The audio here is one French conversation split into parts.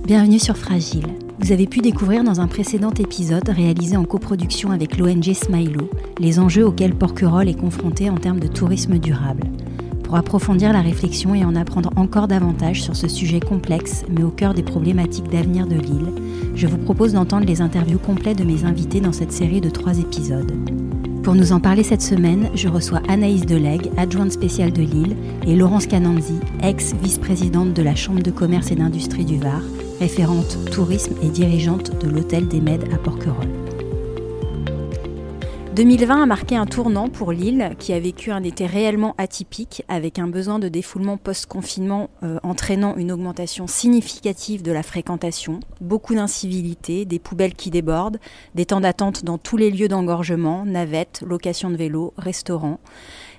Bienvenue sur Fragile. Vous avez pu découvrir dans un précédent épisode réalisé en coproduction avec l'ONG Smilo les enjeux auxquels Porquerolles est confronté en termes de tourisme durable. Pour approfondir la réflexion et en apprendre encore davantage sur ce sujet complexe mais au cœur des problématiques d'avenir de l'île, je vous propose d'entendre les interviews complètes de mes invités dans cette série de 3 épisodes. Pour nous en parler cette semaine, je reçois Anaïs Delègue, adjointe spéciale de Lille, et Laurence Cananzi, ex-vice-présidente de la Chambre de commerce et d'industrie du Var, référente tourisme et dirigeante de l'Hôtel des Mèdes à Porquerolles. 2020 a marqué un tournant pour l'île qui a vécu un été réellement atypique avec un besoin de défoulement post-confinement entraînant une augmentation significative de la fréquentation, beaucoup d'incivilités, des poubelles qui débordent, des temps d'attente dans tous les lieux d'engorgement, navettes, location de vélos, restaurants.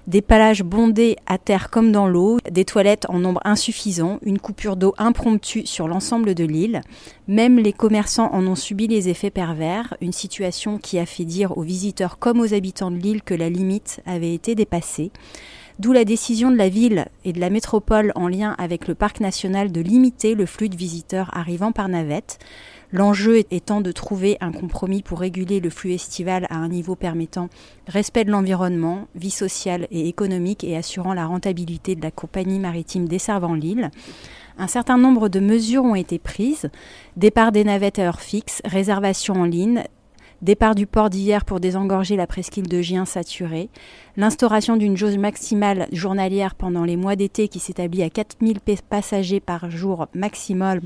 Des plages bondées à terre comme dans l'eau, des toilettes en nombre insuffisant, une coupure d'eau impromptue sur l'ensemble de l'île. Même les commerçants en ont subi les effets pervers, une situation qui a fait dire aux visiteurs comme aux habitants de l'île que la limite avait été dépassée. D'où la décision de la ville et de la métropole en lien avec le parc national de limiter le flux de visiteurs arrivant par navette. L'enjeu étant de trouver un compromis pour réguler le flux estival à un niveau permettant respect de l'environnement, vie sociale et économique et assurant la rentabilité de la compagnie maritime desservant l'île. Un certain nombre de mesures ont été prises, départ des navettes à heure fixe, réservation en ligne, départ du port d'hier pour désengorger la presqu'île de Gien saturée, l'instauration d'une jauge maximale journalière pendant les mois d'été qui s'établit à 4000 passagers par jour maximum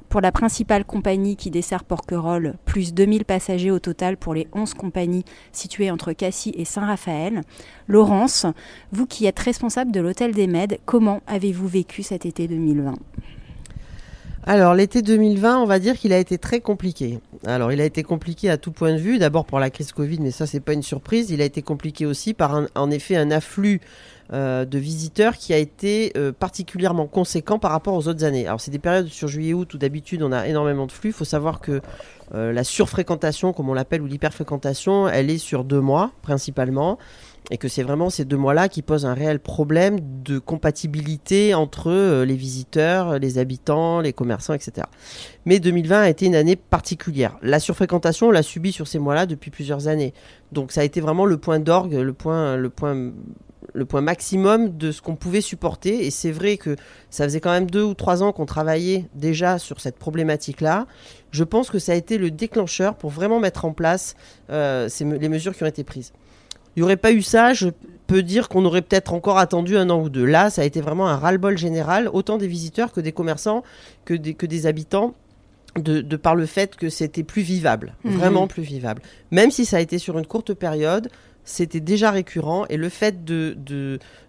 pour la principale compagnie qui dessert Porquerolles, plus 2000 passagers au total pour les 11 compagnies situées entre Cassis et Saint-Raphaël. Laurence, vous qui êtes responsable de l'Hôtel des Mèdes, comment avez-vous vécu cet été 2020 ? Alors, l'été 2020, on va dire qu'il a été très compliqué. Alors, il a été compliqué à tout point de vue. D'abord pour la crise Covid, mais ça, c'est pas une surprise. Il a été compliqué aussi par, en effet, un afflux de visiteurs qui a été particulièrement conséquent par rapport aux autres années. Alors, c'est des périodes sur juillet-août où d'habitude, on a énormément de flux. Il faut savoir que la surfréquentation, comme on l'appelle, ou l'hyperfréquentation, elle est sur 2 mois, principalement. Et que c'est vraiment ces 2 mois-là qui posent un réel problème de compatibilité entre les visiteurs, les habitants, les commerçants, etc. Mais 2020 a été une année particulière. La surfréquentation, on l'a subie sur ces mois-là depuis plusieurs années. Donc ça a été vraiment le point d'orgue, le point maximum de ce qu'on pouvait supporter. Et c'est vrai que ça faisait quand même 2 ou 3 ans qu'on travaillait déjà sur cette problématique-là. Je pense que ça a été le déclencheur pour vraiment mettre en place les mesures qui ont été prises. Il n'y aurait pas eu ça, je peux dire qu'on aurait peut-être encore attendu 1 an ou 2. Là, ça a été vraiment un ras-le-bol général, autant des visiteurs que des commerçants, que des habitants, de par le fait que c'était plus vivable, vraiment plus vivable. Même si ça a été sur une courte période, c'était déjà récurrent et le fait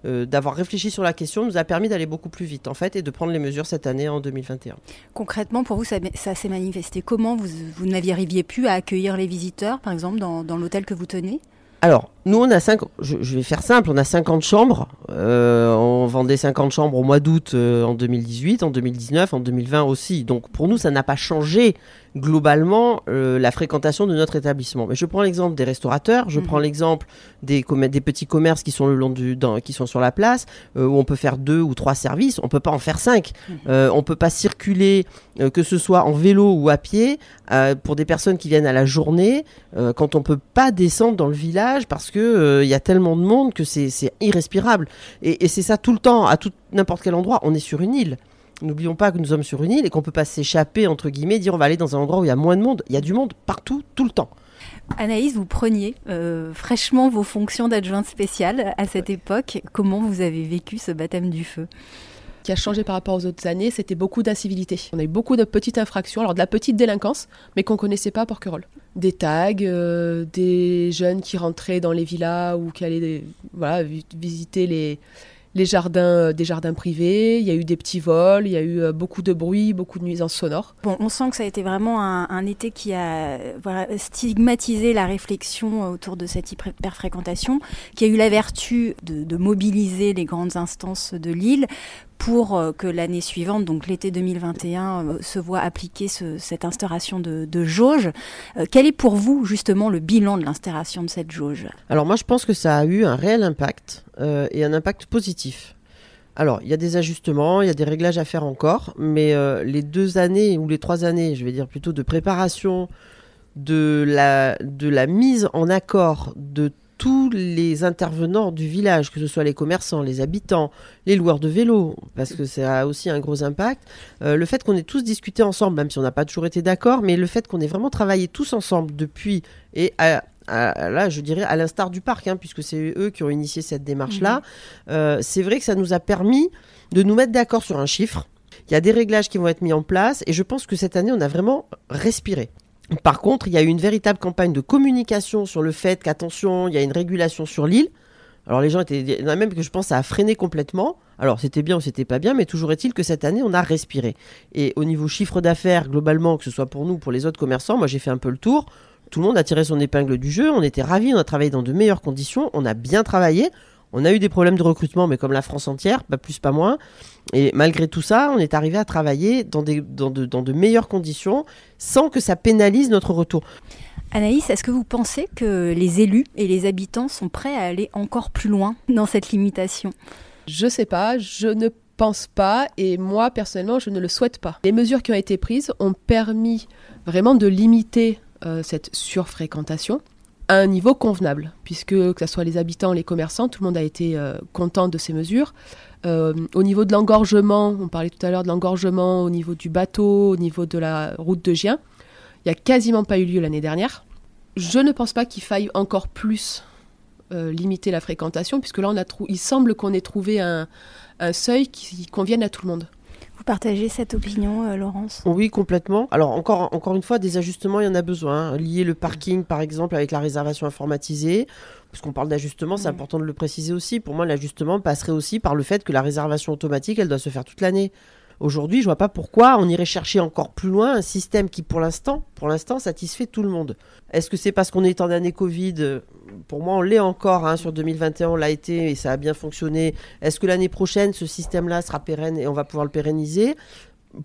d'avoir réfléchi sur la question nous a permis d'aller beaucoup plus vite en fait et de prendre les mesures cette année en 2021. Concrètement, pour vous, ça s'est manifesté comment ? Vous n'arriviez plus à accueillir les visiteurs, par exemple, dans l'hôtel que vous tenez ? Alors, nous, on a je vais faire simple, on a 50 chambres. On vendait 50 chambres au mois d'août en 2018, en 2019, en 2020 aussi. Donc, pour nous, ça n'a pas changé globalement la fréquentation de notre établissement. Mais je prends l'exemple des restaurateurs, je prends l'exemple des petits commerces qui sont le long qui sont sur la place, où on peut faire 2 ou 3 services. On peut pas en faire 5. On peut pas circuler, que ce soit en vélo ou à pied, pour des personnes qui viennent à la journée, quand on peut pas descendre dans le village parce que y a tellement de monde que c'est irrespirable. Et c'est ça tout le temps, à n'importe quel endroit. On est sur une île. N'oublions pas que nous sommes sur une île et qu'on ne peut pas s'échapper, entre guillemets, dire on va aller dans un endroit où il y a moins de monde. Il y a du monde partout, tout le temps. Anaïs, vous preniez fraîchement vos fonctions d'adjointe spéciale à cette époque. Comment vous avez vécu ce baptême du feu ? Ce qui a changé par rapport aux autres années, c'était beaucoup d'incivilité. On a eu beaucoup de petites infractions, alors de la petite délinquance, mais qu'on ne connaissait pas à Porquerolles. Des tags, des jeunes qui rentraient dans les villas ou qui allaient visiter les jardins, des jardins privés. Il y a eu des petits vols, il y a eu beaucoup de bruit, beaucoup de nuisances sonores. Bon, on sent que ça a été vraiment un été qui a stigmatisé la réflexion autour de cette hyperfréquentation, qui a eu la vertu de mobiliser les grandes instances de l'île pour que l'année suivante, donc l'été 2021, se voit appliquer cette instauration de jauge. Quel est pour vous justement le bilan de l'instauration de cette jauge ? Alors moi je pense que ça a eu un réel impact et un impact positif. Alors, il y a des ajustements, il y a des réglages à faire encore, mais les 2 années ou les 3 années, je vais dire plutôt de préparation, de la mise en accord de tous les intervenants du village, que ce soit les commerçants, les habitants, les loueurs de vélos, parce que ça a aussi un gros impact. Le fait qu'on ait tous discuté ensemble, même si on n'a pas toujours été d'accord, mais le fait qu'on ait vraiment travaillé tous ensemble depuis, et là, je dirais à l'instar du parc, puisque c'est eux qui ont initié cette démarche-là, c'est vrai que ça nous a permis de nous mettre d'accord sur un chiffre. Il y a des réglages qui vont être mis en place, et je pense que cette année, on a vraiment respiré. Par contre, il y a eu une véritable campagne de communication sur le fait qu'attention, il y a une régulation sur l'île. Alors il y en a même que je pense ça a freiné complètement. Alors c'était bien ou c'était pas bien, mais toujours est-il que cette année on a respiré. Et au niveau chiffre d'affaires, globalement, que ce soit pour nous ou pour les autres commerçants, moi j'ai fait un peu le tour. Tout le monde a tiré son épingle du jeu, on était ravis, on a travaillé dans de meilleures conditions, on a bien travaillé. On a eu des problèmes de recrutement, mais comme la France entière, pas plus, pas moins. Et malgré tout ça, on est arrivé à travailler dans de meilleures conditions, sans que ça pénalise notre retour. Anaïs, est-ce que vous pensez que les élus et les habitants sont prêts à aller encore plus loin dans cette limitation ? Je sais pas, je ne pense pas, et moi, personnellement, je ne le souhaite pas. Les mesures qui ont été prises ont permis vraiment de limiter cette surfréquentation à un niveau convenable, puisque que ce soit les habitants, les commerçants, tout le monde a été content de ces mesures. Au niveau de l'engorgement, on parlait tout à l'heure de l'engorgement, au niveau du bateau, au niveau de la route de Gien, il n'y a quasiment pas eu lieu l'année dernière. Je ne pense pas qu'il faille encore plus limiter la fréquentation, puisque là, il semble qu'on ait trouvé un seuil qui convienne à tout le monde. Vous partagez cette opinion, Laurence ? Oui, complètement. Alors, encore une fois, des ajustements, il y en a besoin. Lier le parking, par exemple, avec la réservation informatisée. Puisqu'on parle d'ajustement, c'est important de le préciser aussi. Pour moi, l'ajustement passerait aussi par le fait que la réservation automatique, elle doit se faire toute l'année. Aujourd'hui, je vois pas pourquoi on irait chercher encore plus loin un système qui, pour l'instant, satisfait tout le monde. Est-ce que c'est parce qu'on est en année Covid ? Pour moi, on l'est encore. Sur 2021, on l'a été et ça a bien fonctionné. Est-ce que l'année prochaine, ce système-là sera pérenne et on va pouvoir le pérenniser ?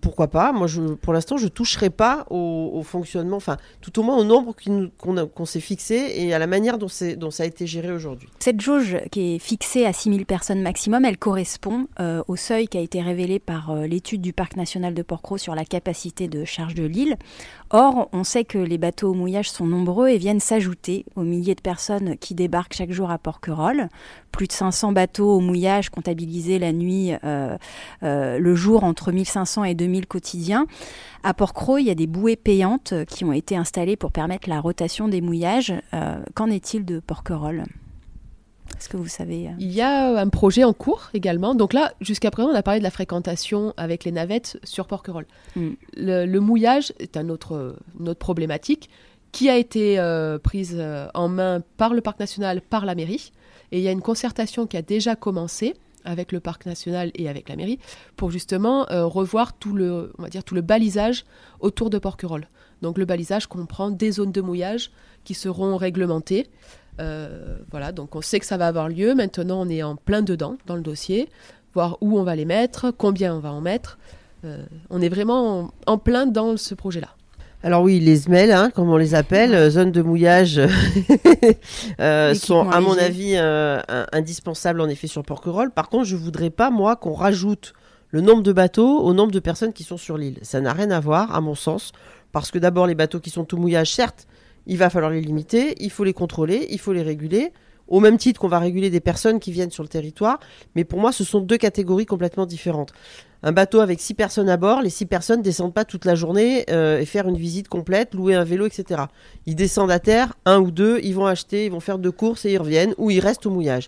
Pourquoi pas ? Moi, pour l'instant, je ne toucherai pas au fonctionnement, enfin, tout au moins au nombre qu'on s'est fixé et à la manière dont ça a été géré aujourd'hui. Cette jauge qui est fixée à 6 000 personnes maximum, elle correspond au seuil qui a été révélé par l'étude du Parc national de Porquerolles sur la capacité de charge de l'île. Or, on sait que les bateaux au mouillage sont nombreux et viennent s'ajouter aux milliers de personnes qui débarquent chaque jour à Porquerolles. Plus de 500 bateaux au mouillage comptabilisés la nuit, le jour entre 1500 et 2000 quotidiens. À Porquerolles, il y a des bouées payantes qui ont été installées pour permettre la rotation des mouillages. Qu'en est-il de Porquerolles ? Est-ce que vous savez Il y a un projet en cours également. Donc là, jusqu'à présent, on a parlé de la fréquentation avec les navettes sur Porquerolles. Le mouillage est une autre problématique qui a été prise en main par le Parc national, par la mairie. Et il y a une concertation qui a déjà commencé avec le Parc national et avec la mairie pour justement revoir tout le balisage autour de Porquerolles. Donc le balisage comprend des zones de mouillage qui seront réglementées. Voilà, donc on sait que ça va avoir lieu. Maintenant, on est en plein dedans dans le dossier, voir où on va les mettre, combien on va en mettre. On est vraiment en plein dans ce projet-là. Alors oui, les SMEL, comme on les appelle, zones de mouillage, sont à mon avis indispensables en effet sur Porquerolles. Par contre, je ne voudrais pas, moi, qu'on rajoute le nombre de bateaux au nombre de personnes qui sont sur l'île. Ça n'a rien à voir, à mon sens, parce que d'abord, les bateaux qui sont au mouillage, certes, il va falloir les limiter, il faut les contrôler, il faut les réguler, au même titre qu'on va réguler des personnes qui viennent sur le territoire. Mais pour moi, ce sont deux catégories complètement différentes. Un bateau avec 6 personnes à bord, les 6 personnes ne descendent pas toute la journée et faire une visite complète, louer un vélo, etc. Ils descendent à terre, 1 ou 2, ils vont acheter, ils vont faire 2 courses et ils reviennent, ou ils restent au mouillage.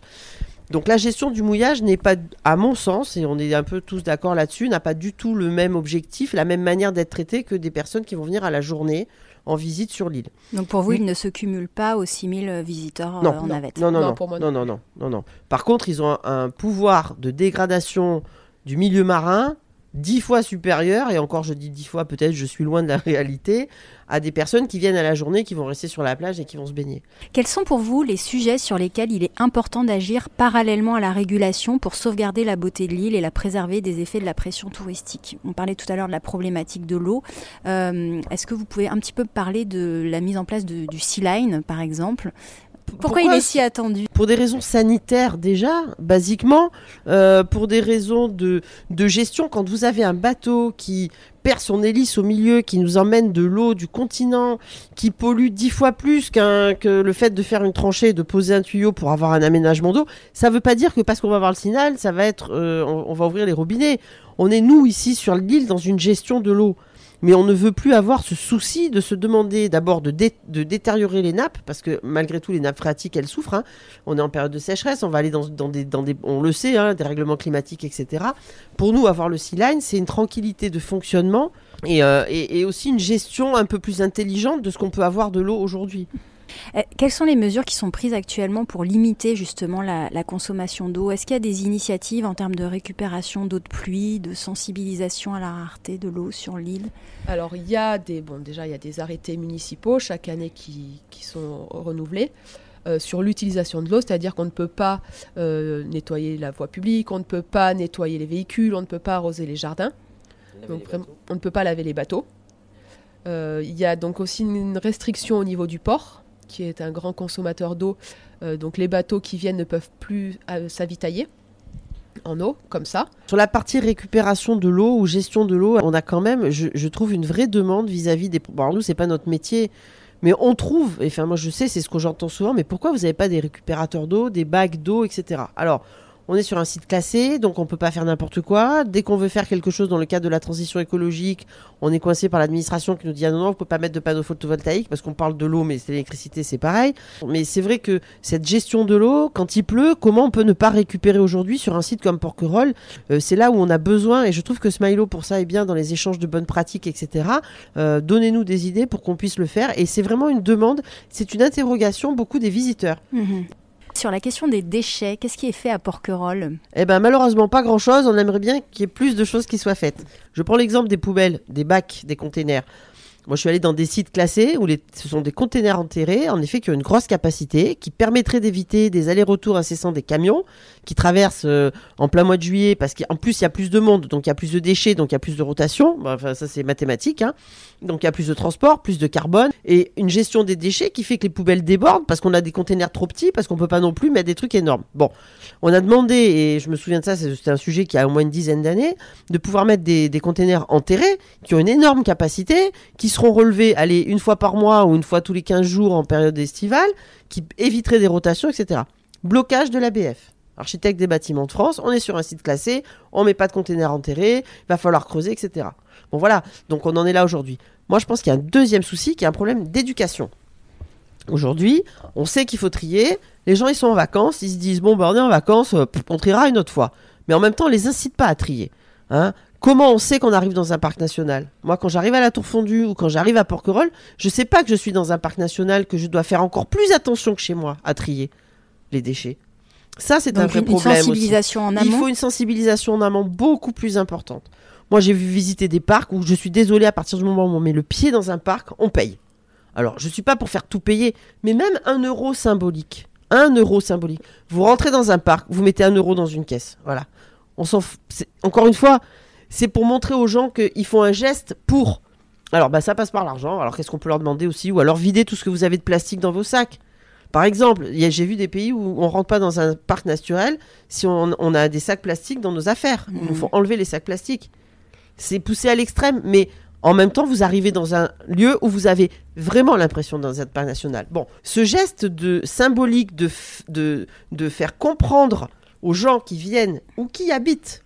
Donc la gestion du mouillage n'est pas, à mon sens, et on est un peu tous d'accord là-dessus, n'a pas du tout le même objectif, la même manière d'être traité que des personnes qui vont venir à la journée en visite sur l'île. Donc pour vous, il ne se cumule pas aux 6 000 visiteurs en navette ? Non, pour moi, non. Par contre, ils ont un pouvoir de dégradation du milieu marin 10 fois supérieur, et encore je dis 10 fois, peut-être je suis loin de la réalité, à des personnes qui viennent à la journée, qui vont rester sur la plage et qui vont se baigner. Quels sont pour vous les sujets sur lesquels il est important d'agir parallèlement à la régulation pour sauvegarder la beauté de l'île et la préserver des effets de la pression touristique ? On parlait tout à l'heure de la problématique de l'eau. Est-ce que vous pouvez un petit peu parler de la mise en place du Sea Line, par exemple ? Pourquoi il est si attendu ? Pour des raisons sanitaires déjà, basiquement, pour des raisons de gestion. Quand vous avez un bateau qui perd son hélice au milieu, qui nous emmène de l'eau du continent, qui pollue 10 fois plus que le fait de faire une tranchée et de poser un tuyau pour avoir un aménagement d'eau, ça ne veut pas dire que parce qu'on va avoir le signal, ça va être, on va ouvrir les robinets. On est, nous, ici, sur l'île, dans une gestion de l'eau. Mais on ne veut plus avoir ce souci de se demander d'abord de détériorer les nappes, parce que malgré tout, les nappes phréatiques, elles souffrent. Hein. On est en période de sécheresse, on va aller dans des on le sait, hein, des règlements climatiques, etc. Pour nous, avoir le Sea Line, c'est une tranquillité de fonctionnement et aussi une gestion un peu plus intelligente de ce qu'on peut avoir de l'eau aujourd'hui. Quelles sont les mesures qui sont prises actuellement pour limiter justement la consommation d'eau ? Est-ce qu'il y a des initiatives en termes de récupération d'eau de pluie, de sensibilisation à la rareté de l'eau sur l'île ? Alors il y a des arrêtés municipaux chaque année qui sont renouvelés sur l'utilisation de l'eau, c'est-à-dire qu'on ne peut pas nettoyer la voie publique, on ne peut pas nettoyer les véhicules, on ne peut pas arroser les jardins, on ne peut pas laver les bateaux. Il y a donc aussi une restriction au niveau du port, qui est un grand consommateur d'eau. Donc les bateaux qui viennent ne peuvent plus s'avitailler en eau, comme ça. Sur la partie récupération de l'eau ou gestion de l'eau, on a quand même, je trouve, une vraie demande vis-à-vis des... Bon, alors nous, c'est pas notre métier, mais on trouve, et enfin moi je sais, c'est ce que j'entends souvent, mais pourquoi vous n'avez pas des récupérateurs d'eau, des bacs d'eau, etc. Alors, on est sur un site classé, donc on ne peut pas faire n'importe quoi. Dès qu'on veut faire quelque chose dans le cadre de la transition écologique, on est coincé par l'administration qui nous dit « Ah non, vous ne pouvez pas mettre de panneaux photovoltaïques parce qu'on parle de l'eau, mais c'est l'électricité, c'est pareil. » Mais c'est vrai que cette gestion de l'eau, quand il pleut, comment on peut ne pas récupérer aujourd'hui sur un site comme Porquerolles ? C'est là où on a besoin, et je trouve que Smilo, pour ça, est bien dans les échanges de bonnes pratiques, etc. Donnez-nous des idées pour qu'on puisse le faire. Et c'est vraiment une demande, c'est une interrogation, beaucoup des visiteurs. Mmh. Sur la question des déchets, qu'est-ce qui est fait à Porquerolles ? Eh bien, malheureusement, pas grand-chose. On aimerait bien qu'il y ait plus de choses qui soient faites. Je prends l'exemple des poubelles, des bacs, des containers. Moi, je suis allée dans des sites classés où ce sont des containers enterrés, en effet, qui ont une grosse capacité, qui permettraient d'éviter des allers-retours incessants des camions qui traversent en plein mois de juillet, parce qu'en plus, il y a plus de monde, donc il y a plus de déchets, donc il y a plus de rotation. Enfin, ça, c'est mathématique. Hein. Donc, il y a plus de transport, plus de carbone, et une gestion des déchets qui fait que les poubelles débordent, parce qu'on a des containers trop petits, parce qu'on ne peut pas non plus mettre des trucs énormes. Bon, on a demandé, et je me souviens de ça, c'était un sujet qui a au moins une dizaine d'années, de pouvoir mettre des containers enterrés, qui ont une énorme capacité, qui seront relevés, une fois par mois ou une fois tous les 15 jours en période estivale, qui éviteraient des rotations, etc. Blocage de l'ABF, architecte des bâtiments de France. On est sur un site classé, on met pas de containers enterrés, il va falloir creuser, etc. Bon voilà, donc on en est là aujourd'hui. Moi je pense qu'il y a un deuxième souci, qui est un problème d'éducation. Aujourd'hui, on sait qu'il faut trier, les gens ils sont en vacances, ils se disent bon ben on est en vacances, on triera une autre fois. Mais en même temps on les incite pas à trier. Hein. Comment on sait qu'on arrive dans un parc national ? Moi, quand j'arrive à la Tour Fondue ou quand j'arrive à Porquerolles, je ne sais pas que je suis dans un parc national, que je dois faire encore plus attention que chez moi à trier les déchets. Ça, c'est un vrai problème aussi. Une sensibilisation en amont ? Il faut une sensibilisation en amont beaucoup plus importante. Moi, j'ai vu visiter des parcs où je suis désolée, à partir du moment où on met le pied dans un parc, on paye. Alors, je ne suis pas pour faire tout payer, mais même 1 euro symbolique. 1 euro symbolique. Vous rentrez dans un parc, vous mettez 1 euro dans une caisse. Voilà. On s'en fout. Encore une fois... C'est pour montrer aux gens qu'ils font un geste pour... Alors, ça passe par l'argent. Alors, qu'est-ce qu'on peut leur demander aussi ? Ou alors, vider tout ce que vous avez de plastique dans vos sacs. Par exemple, j'ai vu des pays où on ne rentre pas dans un parc naturel si on a des sacs plastiques dans nos affaires. Il nous faut enlever les sacs plastiques. C'est poussé à l'extrême, mais en même temps, vous arrivez dans un lieu où vous avez vraiment l'impression dans un parc national. Bon, ce geste symbolique de faire comprendre aux gens qui viennent ou qui habitent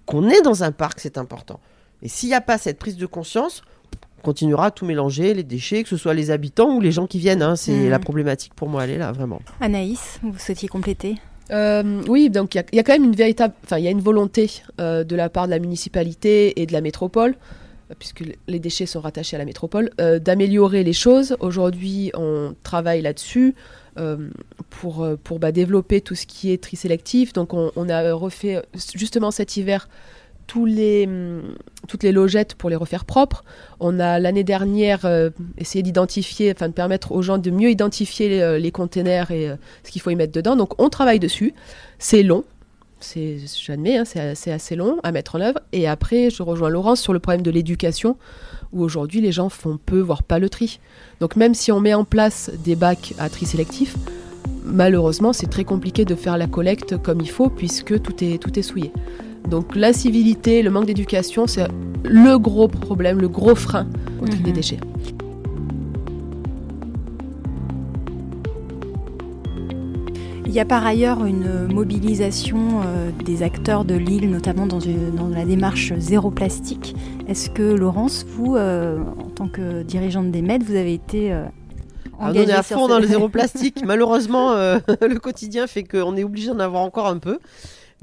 qu'on est dans un parc, c'est important. Et s'il n'y a pas cette prise de conscience, on continuera à tout mélanger, les déchets, que ce soit les habitants ou les gens qui viennent. Hein. C'est la problématique pour moi, elle est là, vraiment. Anaïs, vous souhaitiez compléter ? Oui, donc il y a quand même il y a une volonté de la part de la municipalité et de la métropole, puisque les déchets sont rattachés à la métropole, d'améliorer les choses. Aujourd'hui, on travaille là-dessus. Pour développer tout ce qui est tri sélectif. Donc on a refait justement cet hiver toutes les logettes pour les refaire propres. On a l'année dernière essayé d'identifier, de permettre aux gens de mieux identifier les containers et ce qu'il faut y mettre dedans. Donc on travaille dessus. C'est long. J'admets, hein, c'est assez long à mettre en œuvre. Et après, je rejoins Laurence sur le problème de l'éducation, où aujourd'hui les gens font peu, voire pas le tri. Donc même si on met en place des bacs à tri sélectif, malheureusement c'est très compliqué de faire la collecte comme il faut, puisque tout est souillé. Donc l'incivilité, le manque d'éducation, c'est le gros problème, le gros frein au tri des déchets. Il y a par ailleurs une mobilisation des acteurs de l'île, notamment dans la démarche zéro plastique. Est-ce que Laurence, vous, en tant que dirigeante des MED, vous avez été engagée on est à fond dans le zéro plastique. Malheureusement, le quotidien fait qu'on est obligé d'en avoir encore un peu.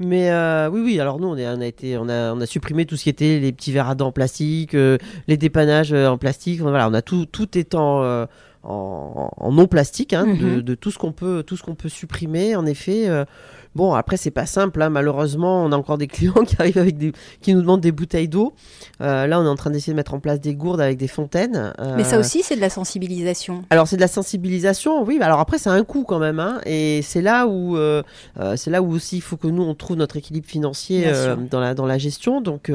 Mais oui. Alors nous, on a supprimé tout ce qui était les petits verres à dents en plastique, les dépannages en plastique. Voilà, on a tout étant en non plastique, hein, de tout ce qu'on peut supprimer. En effet, bon, après c'est pas simple, hein, malheureusement on a encore des clients qui arrivent qui nous demandent des bouteilles d'eau. Là on est en train d'essayer de mettre en place des gourdes avec des fontaines. Mais ça aussi c'est de la sensibilisation. Alors c'est de la sensibilisation, oui, alors après c'est un coût quand même, hein, et c'est là où aussi il faut que nous on trouve notre équilibre financier dans la gestion. Donc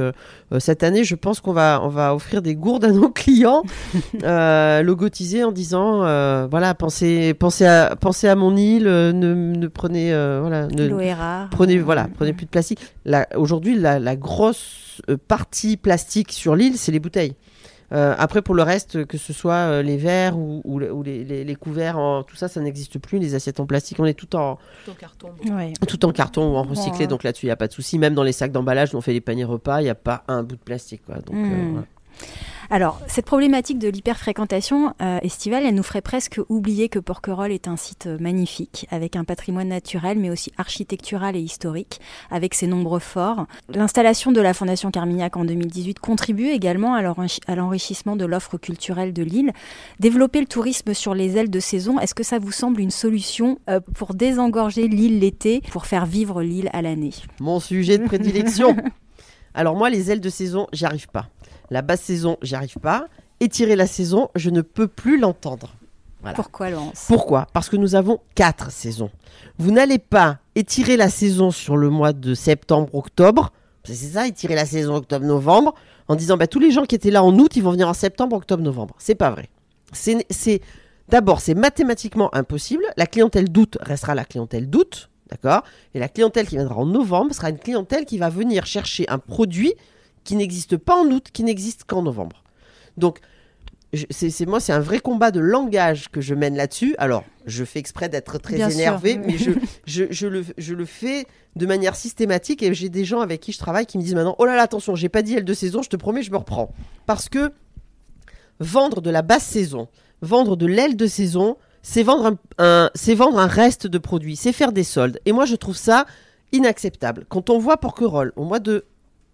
cette année je pense qu'on va offrir des gourdes à nos clients logotisées en disant voilà, pensez à mon île, ne prenez prenez plus de plastique. Aujourd'hui la grosse partie plastique sur l'île, c'est les bouteilles. Après pour le reste, que ce soit les verres ou les couverts, tout ça n'existe plus. Les assiettes en plastique, on est tout en carton. Ouais. Tout en carton ou en recyclé, donc là-dessus il n'y a pas de souci. Même dans les sacs d'emballage où on fait les paniers repas, il n'y a pas un bout de plastique, quoi. Donc voilà. Alors, cette problématique de l'hyperfréquentation estivale, elle nous ferait presque oublier que Porquerolles est un site magnifique, avec un patrimoine naturel, mais aussi architectural et historique, avec ses nombreux forts. L'installation de la Fondation Carmignac en 2018 contribue également à l'enrichissement de l'offre culturelle de l'île. Développer le tourisme sur les ailes de saison, est-ce que ça vous semble une solution pour désengorger l'île l'été, pour faire vivre l'île à l'année ? Mon sujet de prédilection. Alors moi, les ailes de saison, j'y arrive pas. La basse saison, j'y arrive pas. Étirer la saison, je ne peux plus l'entendre. Voilà. Pourquoi, Laurence ? Pourquoi ? Parce que nous avons 4 saisons. Vous n'allez pas étirer la saison sur le mois de septembre-octobre. C'est ça, étirer la saison octobre-novembre, en disant tous les gens qui étaient là en août, ils vont venir en septembre, octobre-novembre. C'est pas vrai. D'abord, c'est mathématiquement impossible. La clientèle d'août restera la clientèle d'août. D'accord ? Et la clientèle qui viendra en novembre sera une clientèle qui va venir chercher un produit qui n'existe pas en août, qui n'existe qu'en novembre. Donc, c'est un vrai combat de langage que je mène là-dessus. Alors, je fais exprès d'être très énervée, mais je le fais de manière systématique. Et j'ai des gens avec qui je travaille qui me disent maintenant « Oh là là, attention, j'ai pas dit aile de saison, je te promets, je me reprends. » Parce que vendre de la basse saison, vendre de l'aile de saison, c'est vendre un reste de produit, c'est faire des soldes. Et moi, je trouve ça inacceptable. Quand on voit Porquerolles au mois de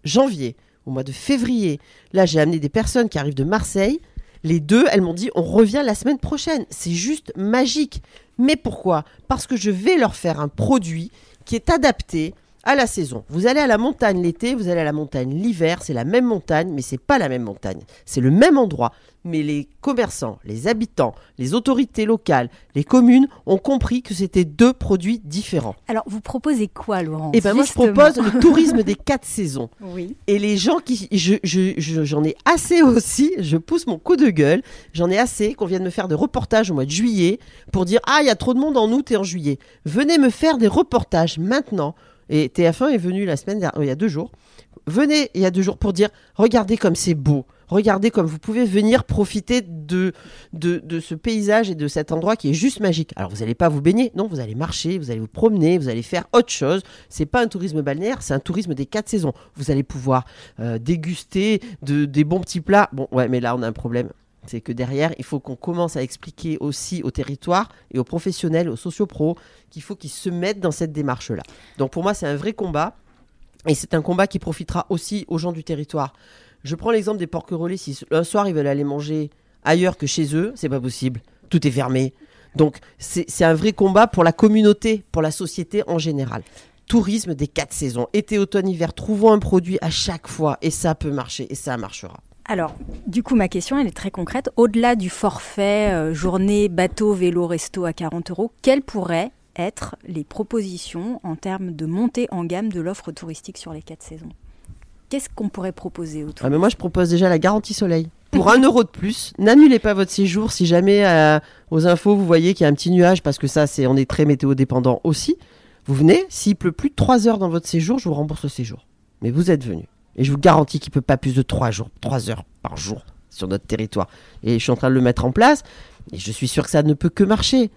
janvier, au mois de février, là, j'ai amené des personnes qui arrivent de Marseille. Les deux, elles m'ont dit, on revient la semaine prochaine. C'est juste magique. Mais pourquoi ? Parce que je vais leur faire un produit qui est adapté à la saison. Vous allez à la montagne l'été, vous allez à la montagne l'hiver, c'est la même montagne, mais c'est pas la même montagne. C'est le même endroit, mais les commerçants, les habitants, les autorités locales, les communes ont compris que c'était 2 produits différents. Alors, vous proposez quoi, Laurence ? Moi, je propose le tourisme des 4 saisons. Oui. Et les gens j'en ai assez aussi, je pousse mon coup de gueule, j'en ai assez qu'on vienne me faire des reportages au mois de juillet pour dire « Ah, il y a trop de monde en août et en juillet. Venez me faire des reportages maintenant. » Et TF1 est venu il y a 2 jours. Venez il y a 2 jours pour dire regardez comme c'est beau, regardez comme vous pouvez venir profiter de ce paysage et de cet endroit qui est juste magique. Alors vous n'allez pas vous baigner, non, vous allez marcher, vous allez vous promener, vous allez faire autre chose. C'est pas un tourisme balnéaire, c'est un tourisme des 4 saisons. Vous allez pouvoir déguster des bons petits plats. Bon, ouais, mais là on a un problème. C'est que derrière, il faut qu'on commence à expliquer aussi au territoire et aux professionnels, aux sociopros, qu'il faut qu'ils se mettent dans cette démarche-là. Donc pour moi, c'est un vrai combat. Et c'est un combat qui profitera aussi aux gens du territoire. Je prends l'exemple des Porquerolles. Si un soir, ils veulent aller manger ailleurs que chez eux, c'est pas possible. Tout est fermé. Donc c'est un vrai combat pour la communauté, pour la société en général. Tourisme des 4 saisons. Été, automne, hiver. Trouvons un produit à chaque fois. Et ça peut marcher. Et ça marchera. Alors, du coup, ma question, elle est très concrète. Au-delà du forfait journée, bateau, vélo, resto à 40 €, quel pourrait être les propositions en termes de montée en gamme de l'offre touristique sur les 4 saisons? Qu'est-ce qu'on pourrait proposer autour? Mais moi, je propose déjà la garantie soleil. Pour 1 euro de plus, n'annulez pas votre séjour si jamais aux infos vous voyez qu'il y a un petit nuage, parce que ça, on est très météo dépendant aussi. Vous venez, s'il pleut plus de 3 heures dans votre séjour, je vous rembourse le séjour. Mais vous êtes venu. Et je vous garantis qu'il ne peut pas plus de 3 heures par jour sur notre territoire. Et je suis en train de le mettre en place, et je suis sûr que ça ne peut que marcher.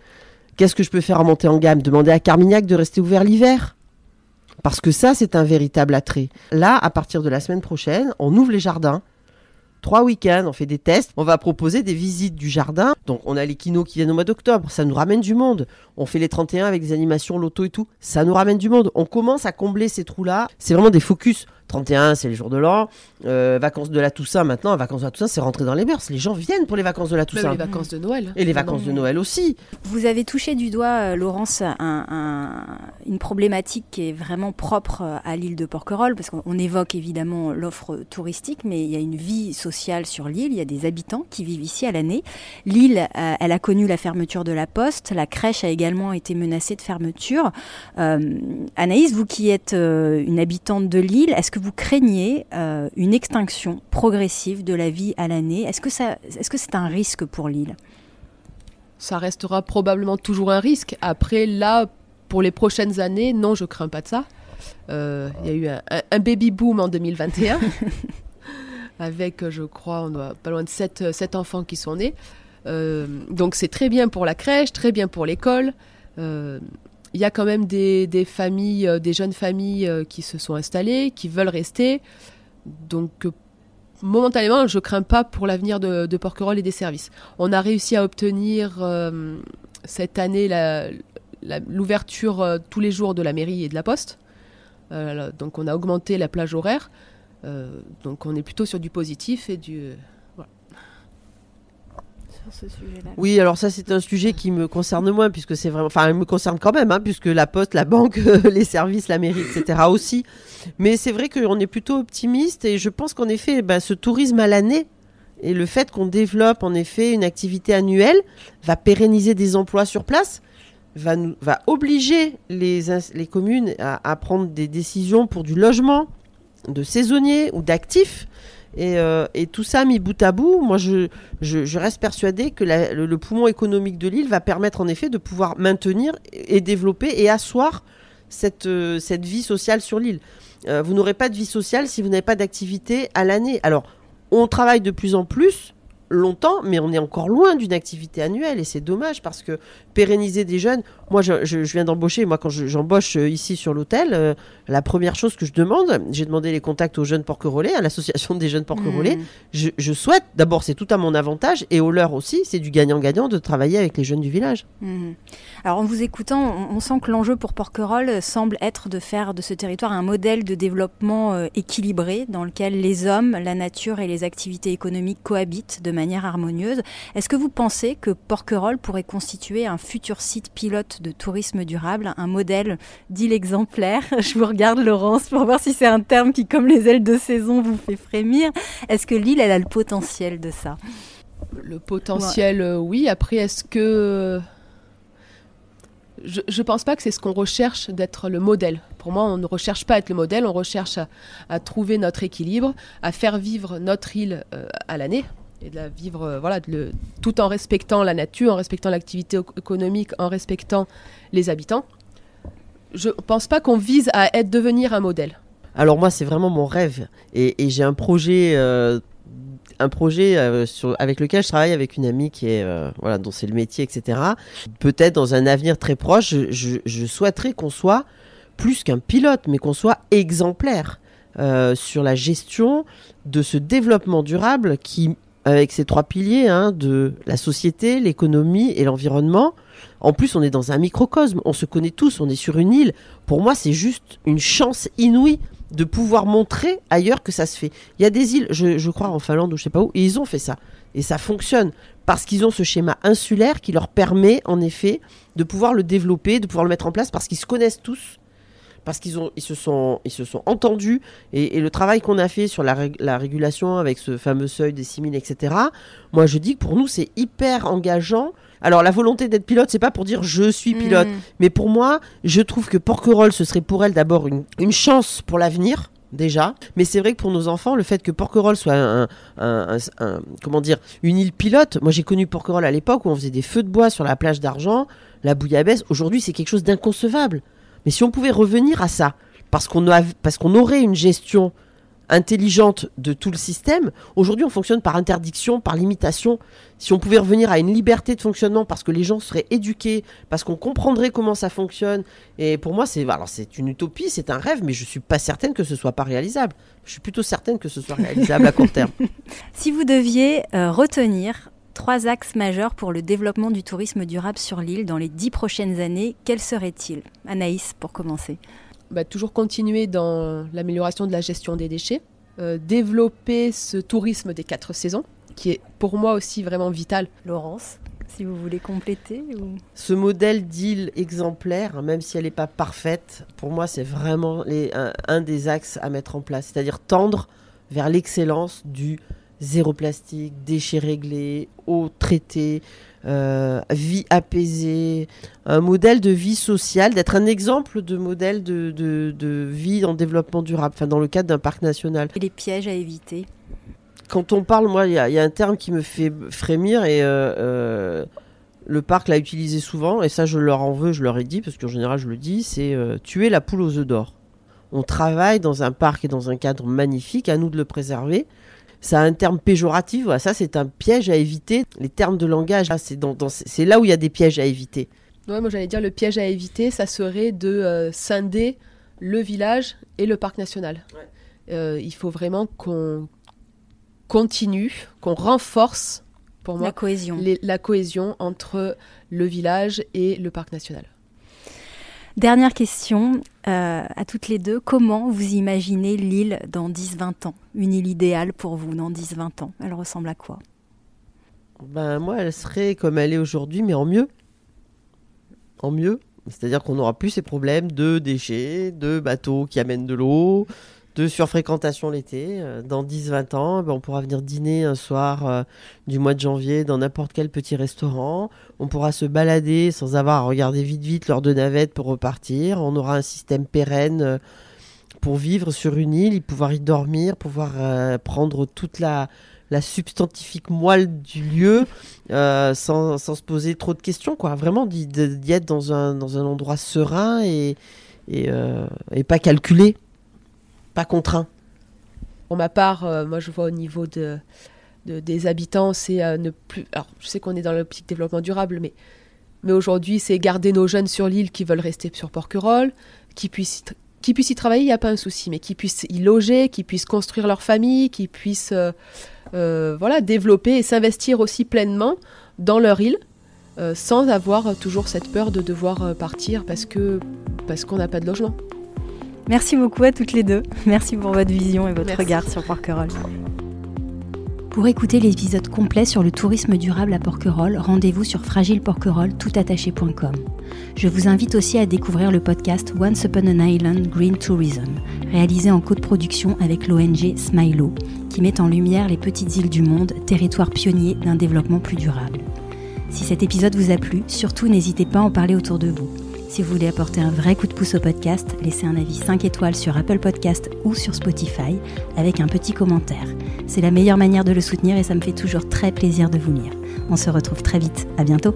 Qu'est-ce que je peux faire en montée en gamme? Demander à Carmignac de rester ouvert l'hiver. Parce que ça, c'est un véritable attrait. Là, à partir de la semaine prochaine, on ouvre les jardins. 3 week-ends, on fait des tests. On va proposer des visites du jardin. Donc, on a les kinos qui viennent au mois d'octobre. Ça nous ramène du monde. On fait les 31 avec des animations loto et tout. Ça nous ramène du monde. On commence à combler ces trous-là. C'est vraiment des focus. 31, c'est les jours de l'an. Vacances de la Toussaint, maintenant. Vacances de la Toussaint, c'est rentré dans les mœurs. Les gens viennent pour les vacances de la Toussaint. Même les vacances de Noël. Et les vacances de Noël aussi. Vous avez touché du doigt, Laurence, une problématique qui est vraiment propre à l'île de Porquerolles, parce qu'on évoque évidemment l'offre touristique, mais il y a une vie sociale sur l'île. Il y a des habitants qui vivent ici à l'année. L'île, elle a connu la fermeture de la poste. La crèche a également été menacée de fermeture. Anaïs, vous qui êtes une habitante de l'île, est-ce que vous craignez une extinction progressive de la vie à l'année? Est-ce que c'est un risque pour l'île? Ça restera probablement toujours un risque. Après, là, pour les prochaines années, non, je crains pas de ça. Il y a eu un baby boom en 2021, avec, je crois, on doit pas loin de 7 enfants qui sont nés. Donc c'est très bien pour la crèche, très bien pour l'école. Il y a quand même des familles, des jeunes familles qui se sont installées, qui veulent rester. Donc, momentanément, je ne crains pas pour l'avenir de Porquerolles et des services. On a réussi à obtenir cette année l'ouverture tous les jours de la mairie et de la poste. Donc, on a augmenté la plage horaire. Donc, on est plutôt sur du positif et du... Ce sujet-là. Oui, alors ça c'est un sujet qui me concerne moins, puisque c'est vraiment, enfin, il me concerne quand même, puisque la poste, la banque, les services, la mairie, etc. aussi. Mais c'est vrai qu'on est plutôt optimiste, et je pense qu'en effet, ce tourisme à l'année et le fait qu'on développe en effet une activité annuelle va pérenniser des emplois sur place, va obliger les communes à prendre des décisions pour du logement, de saisonniers ou d'actifs. Et tout ça mis bout à bout, moi je reste persuadée que le poumon économique de l'île va permettre en effet de pouvoir maintenir et développer et asseoir cette vie sociale sur l'île. Vous n'aurez pas de vie sociale si vous n'avez pas d'activité à l'année. Alors, on travaille de plus en plus longtemps, mais on est encore loin d'une activité annuelle, et c'est dommage, parce que pérenniser des jeunes, moi je viens d'embaucher, moi quand j'embauche ici sur l'hôtel, la première chose que je demande, j'ai demandé les contacts aux jeunes Porquerolais, à l'association des jeunes Porquerolais, je souhaite, d'abord c'est tout à mon avantage, et au leur aussi, c'est du gagnant-gagnant de travailler avec les jeunes du village. Alors en vous écoutant, on sent que l'enjeu pour Porquerolles semble être de faire de ce territoire un modèle de développement équilibré, dans lequel les hommes, la nature et les activités économiques cohabitent de manière harmonieuse. Est-ce que vous pensez que Porquerolles pourrait constituer un futur site pilote de tourisme durable, un modèle d'île exemplaire? Je vous regarde, Laurence, pour voir si c'est un terme qui, comme les ailes de saison, vous fait frémir. Est-ce que l'île, elle a le potentiel de ça? Le potentiel, oui. Après, est-ce que... Je ne pense pas que c'est ce qu'on recherche, d'être le modèle. Pour moi, on ne recherche pas à être le modèle, on recherche à trouver notre équilibre, à faire vivre notre île à l'année, et de la vivre tout en respectant la nature, en respectant l'activité économique, en respectant les habitants. Je ne pense pas qu'on vise à devenir un modèle. Alors moi, c'est vraiment mon rêve, et j'ai un projet... avec lequel je travaille avec une amie qui est dont c'est le métier, etc. Peut-être dans un avenir très proche, je souhaiterais qu'on soit plus qu'un pilote, mais qu'on soit exemplaire sur la gestion de ce développement durable qui, avec ces 3 piliers de la société, l'économie et l'environnement. En plus, on est dans un microcosme, on se connaît tous, on est sur une île. Pour moi, c'est juste une chance inouïe de pouvoir montrer ailleurs que ça se fait. Il y a des îles, je crois en Finlande ou je sais pas où, et ils ont fait ça. Et ça fonctionne, parce qu'ils ont ce schéma insulaire qui leur permet, en effet, de pouvoir le développer, de pouvoir le mettre en place, parce qu'ils se connaissent tous, parce qu'ils se sont entendus, et le travail qu'on a fait sur la régulation avec ce fameux seuil des 6 000, etc. Moi, je dis que pour nous, c'est hyper engageant. Alors la volonté d'être pilote, c'est pas pour dire je suis pilote, mais pour moi, je trouve que Porquerolles, ce serait pour elle d'abord une chance pour l'avenir. Déjà, mais c'est vrai que pour nos enfants, le fait que Porquerolles soit une île pilote. Moi, j'ai connu Porquerolles à l'époque où on faisait des feux de bois sur la plage d'Argent, la bouillabaisse. Aujourd'hui, c'est quelque chose d'inconcevable. Mais si on pouvait revenir à ça, parce qu'on aurait une gestion intelligente de tout le système. Aujourd'hui, on fonctionne par interdiction, par limitation. Si on pouvait revenir à une liberté de fonctionnement parce que les gens seraient éduqués, parce qu'on comprendrait comment ça fonctionne. Et pour moi, c'est une utopie, c'est un rêve, mais je ne suis pas certaine que ce soit pas réalisable. Je suis plutôt certaine que ce soit réalisable à court terme. Si vous deviez retenir 3 axes majeurs pour le développement du tourisme durable sur l'île dans les 10 prochaines années, quels seraient-ils ? Anaïs, pour commencer. Toujours continuer dans l'amélioration de la gestion des déchets, développer ce tourisme des 4 saisons, qui est pour moi aussi vraiment vital. Laurence, si vous voulez compléter Ce modèle d'île exemplaire, même si elle n'est pas parfaite, pour moi c'est vraiment un des axes à mettre en place, c'est-à-dire tendre vers l'excellence du zéro plastique, déchets réglés, eau traitée, vie apaisée, un modèle de vie sociale, d'être un exemple de modèle de vie en développement durable, dans le cadre d'un parc national. Et les pièges à éviter. Quand on parle, moi, il y a un terme qui me fait frémir et le parc l'a utilisé souvent, et ça je leur en veux, je leur ai dit, parce qu'en général je le dis, c'est tuer la poule aux œufs d'or. On travaille dans un parc et dans un cadre magnifique, à nous de le préserver. Ça a un terme péjoratif, voilà, ça c'est un piège à éviter. Les termes de langage, là, c'est là où il y a des pièges à éviter. Ouais, moi j'allais dire le piège à éviter, ça serait de scinder le village et le parc national. Ouais. Il faut vraiment qu'on continue, qu'on renforce, pour moi, la cohésion entre le village et le parc national. Dernière question à toutes les deux. Comment vous imaginez l'île dans 10-20 ans ? Une île idéale pour vous dans 10-20 ans, elle ressemble à quoi ? Moi, elle serait comme elle est aujourd'hui, mais en mieux. En mieux. C'est-à-dire qu'on n'aura plus ces problèmes de déchets, de bateaux qui amènent de l'eau, de surfréquentation l'été. Dans 10-20 ans, on pourra venir dîner un soir du mois de janvier dans n'importe quel petit restaurant. On pourra se balader sans avoir à regarder vite l'heure de navette pour repartir. On aura un système pérenne pour vivre sur une île, pouvoir y dormir, pouvoir prendre toute la substantifique moelle du lieu sans se poser trop de questions, quoi. Vraiment d'y être dans un endroit serein et pas calculé. Pas contraint. Pour ma part, moi je vois au niveau des habitants, c'est ne plus. Alors je sais qu'on est dans l'optique développement durable, mais aujourd'hui c'est garder nos jeunes sur l'île qui veulent rester sur Porquerolles, qui puissent y travailler, il n'y a pas un souci, mais qui puissent y loger, qui puissent construire leur famille, qui puissent développer et s'investir aussi pleinement dans leur île, sans avoir toujours cette peur de devoir partir parce qu'on n'a pas de logement. Merci beaucoup à toutes les deux. Merci pour votre vision et votre regard sur Porquerolles. Pour écouter l'épisode complet sur le tourisme durable à Porquerolles, rendez-vous sur fragileporquerolles.com. Je vous invite aussi à découvrir le podcast Once Upon an Island Green Tourism, réalisé en coproduction avec l'ONG Smilo, qui met en lumière les petites îles du monde, territoires pionniers d'un développement plus durable. Si cet épisode vous a plu, surtout n'hésitez pas à en parler autour de vous. Si vous voulez apporter un vrai coup de pouce au podcast, laissez un avis 5 étoiles sur Apple Podcast ou sur Spotify avec un petit commentaire. C'est la meilleure manière de le soutenir et ça me fait toujours très plaisir de vous lire. On se retrouve très vite. À bientôt.